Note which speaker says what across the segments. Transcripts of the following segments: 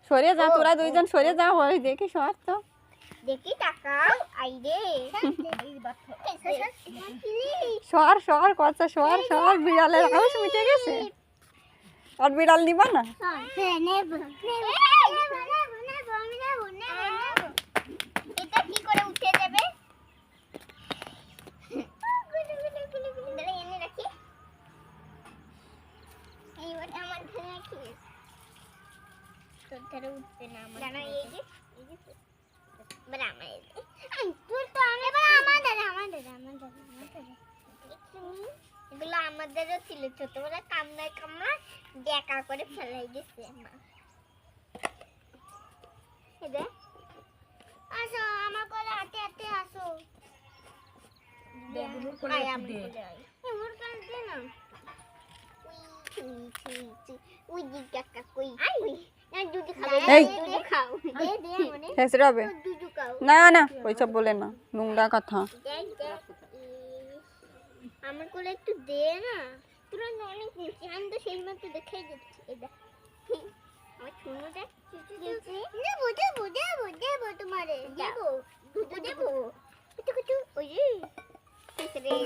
Speaker 1: সরে যা, তোরা দুইজন সরে যা, ওই দেখি সর তো
Speaker 2: দেখি তাকাও আইরে
Speaker 1: সর সর কচ্ছা সর সর, বিড়ালের হাউস মিটে গেছে। আর বিড়াল নিবা না?
Speaker 2: এটা কি করে উঠে যাবে? এনে রাখি, এইবার আমার ধরে রাখি, তোর ধরে উঠবে না আমার জানা। এই যে এবার আমার তুই তো এবার আমাদের এগুলো আমাদেরও ছিল ছোটবেলা, কামড়ায় কামড়ায় ডেকা করে ফেলাই দিচ্ছে আমার। আসো আমার কোলে হাতে হাতে আসো,
Speaker 1: না না ওইসব বলে না, নোংরা কথা।
Speaker 2: আমার কোলে একটু দে না, তোরা অনেক নিচে, আমি তো সেই মাত্র দেখে যাচ্ছি। এটা আমার শুনো দেখ, দেবো দেবো দেবো দেবো তোমারে দেবো দেবো ওই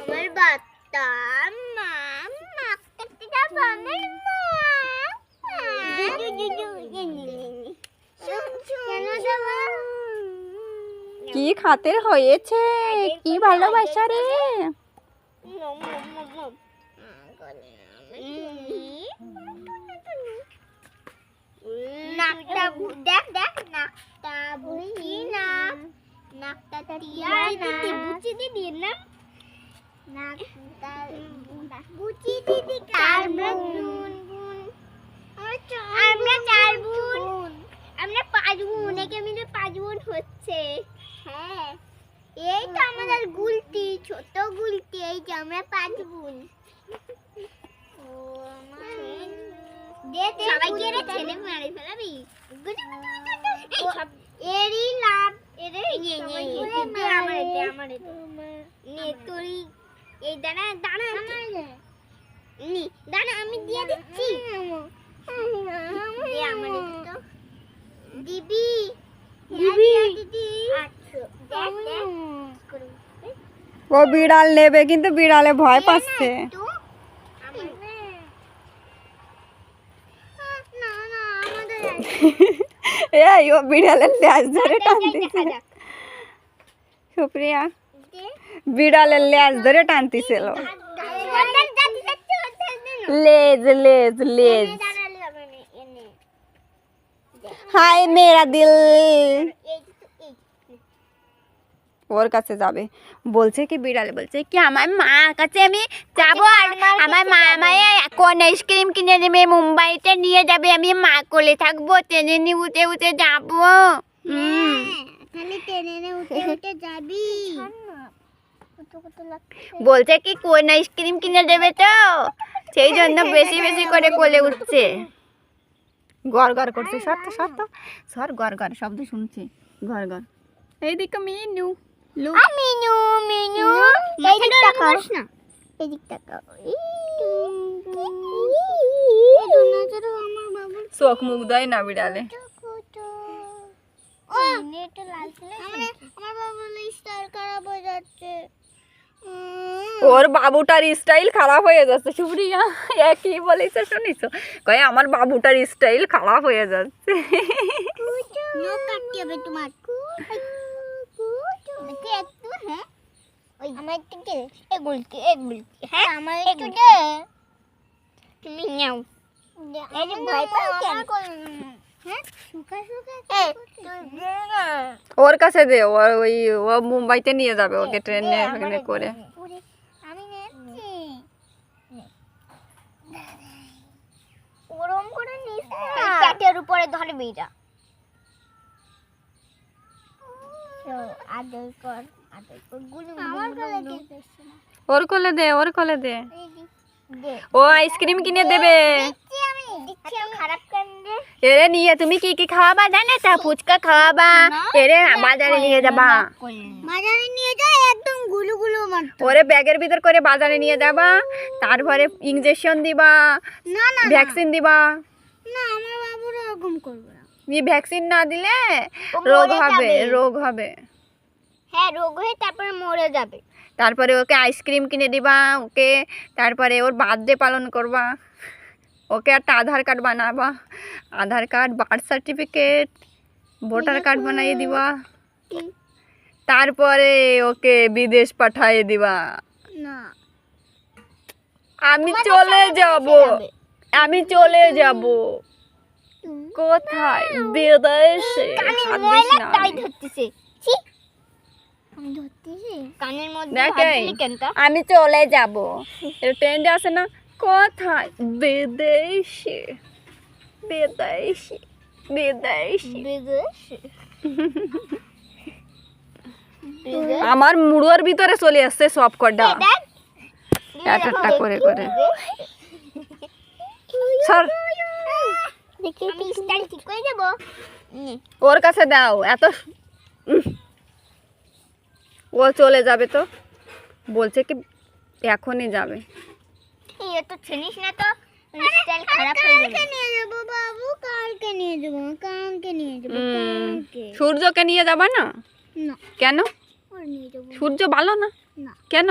Speaker 2: আমার বাচ্চা মা মা কাটতে যাবো আমার মা
Speaker 1: কি খাতের হয়েছে, কি ভালোবাসা রে।
Speaker 2: নাকটা দেখ দেখ, নাকটা বুঝি না, নাকটা টিয়াই না, বুঝি দিদি না, নাকটা বুঝি দিদি কার বোন, আমরা চার বোন, আমরা পাঁচ বোন, একে মিলে পাঁচ বোন হচ্ছে। হ্যাঁ এই তো আমাদের গুলতি, ছোট গুলতি, এই যে আমরা পাঁচ বোন। সবাইকে রে ছেলে মারি ফেলাবি, এরই লাভ এরে আমার তোর এই দানা দানা নি দানা আমি দিয়ে দিচ্ছি, দিবি দিদি।
Speaker 1: ও বিড়াল নেবে, কিন্তু বিড়ালে ভয় পাচ্ছে। এই ও বিড়ালের ল্যাজ ধরে টানতেছে, সুপ্রিয়া বিড়ালের ল্যাজ ধরে টানতেছিল। লেজ লেজ লেজ, হাই মেরা দিল। ওর কাছে যাবে, বলছে কি বিড়ালে বলছে কি আমার মার কাছে আমি যাবো, আর আমার মা আমায় কোন আইসক্রিম কিনে দেবে, মুম্বাইতে নিয়ে যাবে, আমি মা কোলে থাকবো, ট্রেনে নিয়ে উঠে উঠে যাবো। বলছে কি কোন আইসক্রিম কিনে দেবে, তো সেই জন্য বেশি বেশি করে কোলে উঠছে, গড় গড় করছে। সর তো সর তো সর, গড় গড় শব্দ শুনছি, গড় গড়। এইদিকে মিনু
Speaker 2: মিনু মিনু, এই দিকটা করিস না, এই দিকটা কর।
Speaker 1: চোখ মুখ দেয় না বিড়ালে। ওর বাবুটার স্টাইল খারাপ হয়ে যাচ্ছে, সুপ্রিয়া কি বলেছে শুনিস? কয়ে আমার বাবুটার স্টাইল খারাপ হয়ে যাচ্ছে।
Speaker 2: তুমি নাও, ভয় পাও কেন?
Speaker 1: ওর কাছে দে, ওর ওই ও মুম্বাইতে নিয়ে যাবে ওকে ট্রেনে করে।
Speaker 2: আমি নেছি ওরম করে নিস না, পেটের উপরে ধরবি এটা। আদর কর আদর কর, গুলু আমার গলা দিয়ে
Speaker 1: ওর কোলে দে, ওর কোলে দে, ও আইসক্রিম কিনে দেবে।
Speaker 2: খারাপ কান্দে
Speaker 1: এরে নিয়ে তুমি কি কি খাওয়াবা জানো তো? ফুচকা খাওয়াবা, এরে বাজারে নিয়ে যাবা,
Speaker 2: বাজারে নিয়ে যায় একদম গুলু গুলু মারতো।
Speaker 1: ওরে ব্যাগের ভিতর করে বাজারে নিয়ে যাবা, তারপরে ইঞ্জেকশন দিবা,
Speaker 2: না না
Speaker 1: ভ্যাকসিন দিবা।
Speaker 2: না, আমার বাবুরা এরকম করবে না।
Speaker 1: ভ্যাকসিন না দিলে
Speaker 2: ও
Speaker 1: রোগ
Speaker 2: মরে
Speaker 1: হবে,
Speaker 2: যাবে।
Speaker 1: রোগ হবে।
Speaker 2: হ্যাঁ, রোগ হয়ে তারপরে মরে যাবে।
Speaker 1: তারপরে ওকে আইসক্রিম কিনে দিবা, ওকে তারপরে ওর বার্থডে পালন করবা, ওকে একটা আধার কার্ড বানাবা, Aadhaar card, birth certificate, voter card বানিয়ে দিবা, তারপরে ওকে বিদেশ পাঠিয়ে দিবা।
Speaker 2: না,
Speaker 1: আমি চলে যাব, আমি চলে যাব। কোথায়? বিদেশে। হাত দিস না।
Speaker 2: তাই ধরতেছে। ছি, আমি ধরতেছি কানের মধ্যে হাত
Speaker 1: দেখেন,
Speaker 2: দিলি কেন তা?
Speaker 1: আমি চলে যাব। ট্রেন্ডে আছে না? কোথায়? বিদেশে, বিদেশে, বিদেশে।
Speaker 2: বিদেশে।
Speaker 1: আমার মুড়োর ভিতরে চলে আসছে সব কটা,
Speaker 2: দেখ,
Speaker 1: একটা করে করে। স্যার,
Speaker 2: দেখি কি স্টাইল ঠিক করে দেব।
Speaker 1: ওর কাছে দাও। এত ও চলে যাবে তো, বলছে কি এখনই যাবে।
Speaker 2: এই তো ছিনিস না তো, স্টাইল খারাপ হয়ে যাবে। কালকে নিয়ে যাব বাবু, কালকে নিয়ে যাব, কালকে নিয়ে যাব, কালকে।
Speaker 1: সূর্যকে নিয়ে যাবা না?
Speaker 2: না,
Speaker 1: কেন?
Speaker 2: ওর নিয়ে যাব
Speaker 1: সূর্য ভালো না?
Speaker 2: না।
Speaker 1: কেন?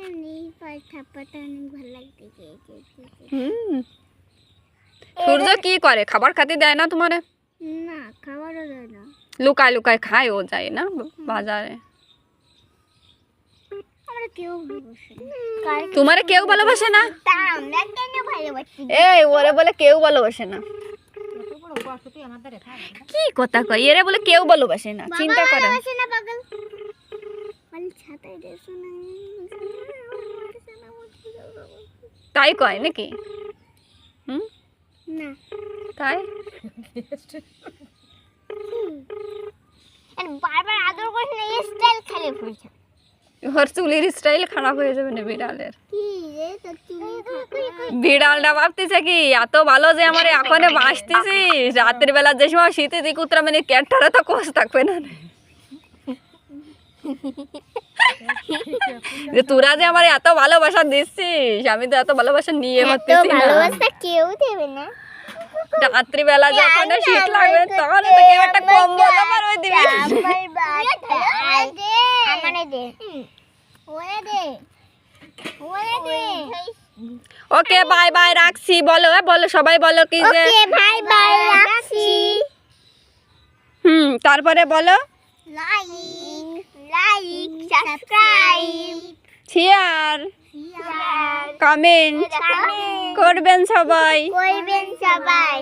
Speaker 2: এমনি পাটা অনেক ভালো লাগতেছে।
Speaker 1: হুম, সূর্য কি করে? খাবার খাতে দেয় না তোমারে?
Speaker 2: না, খাবারও দেয় না।
Speaker 1: লুকায় লুকায় খায়, ও যায় না বাজারে।
Speaker 2: আমরা কেউ ভালোবাসে না।
Speaker 1: তোমারে কেউ ভালোবাসে না?
Speaker 2: তা আমরা কেন ভালোবাসি?
Speaker 1: এই ওরে বলে কেউ ভালোবাসে না। কি কথা কয়? এরে বলে কেউ ভালোবাসে না, চিন্তা করে।
Speaker 2: ভালোবাসে না পাগল। মানে ছাতায় দেছো না।
Speaker 1: তাই কয় নাকি? হুম,
Speaker 2: না,
Speaker 1: তাই
Speaker 2: আর বারবার আদর করিস না, এই স্টাইল খালি পড়ছে।
Speaker 1: ওর চুলির স্টাইল খারাপ হয়ে যাবে না বিড়ালের।
Speaker 2: কি রে তোর চুলি খারাপ?
Speaker 1: বিড়ালটা ভাবতেছে কি এত ভালো যে আমার এখনো বাঁচতেছিস, রাতের বেলা যে সময় শীতে দিক উত্তরা মানে ক্যাটটারে তো কোষ থাকবে না। যে তোরা যে আমার এত ভালোবাসা দিচ্ছিস, আমি তো এত ভালোবাসা নিয়ে পারতেছি না।
Speaker 2: ভালোবাসা কেউ দেবে না।
Speaker 1: রাত্রিবেলা যখন শীত লাগবে তখন তো কেউ একটা কম্বল আমার ওই দিবি।
Speaker 2: আমারে দে। ওরে দে। ওরে দে।
Speaker 1: ওকে বাই বাই, রাখছি। বলো বলো সবাই বলো কি যে
Speaker 2: ওকে বাই বাই, রাখছি।
Speaker 1: তারপরে বলো
Speaker 2: লাইক সাবস্ক্রাইব
Speaker 1: শেয়ার কমেন্ট করবেন সবাই।
Speaker 2: করবেন সবাই।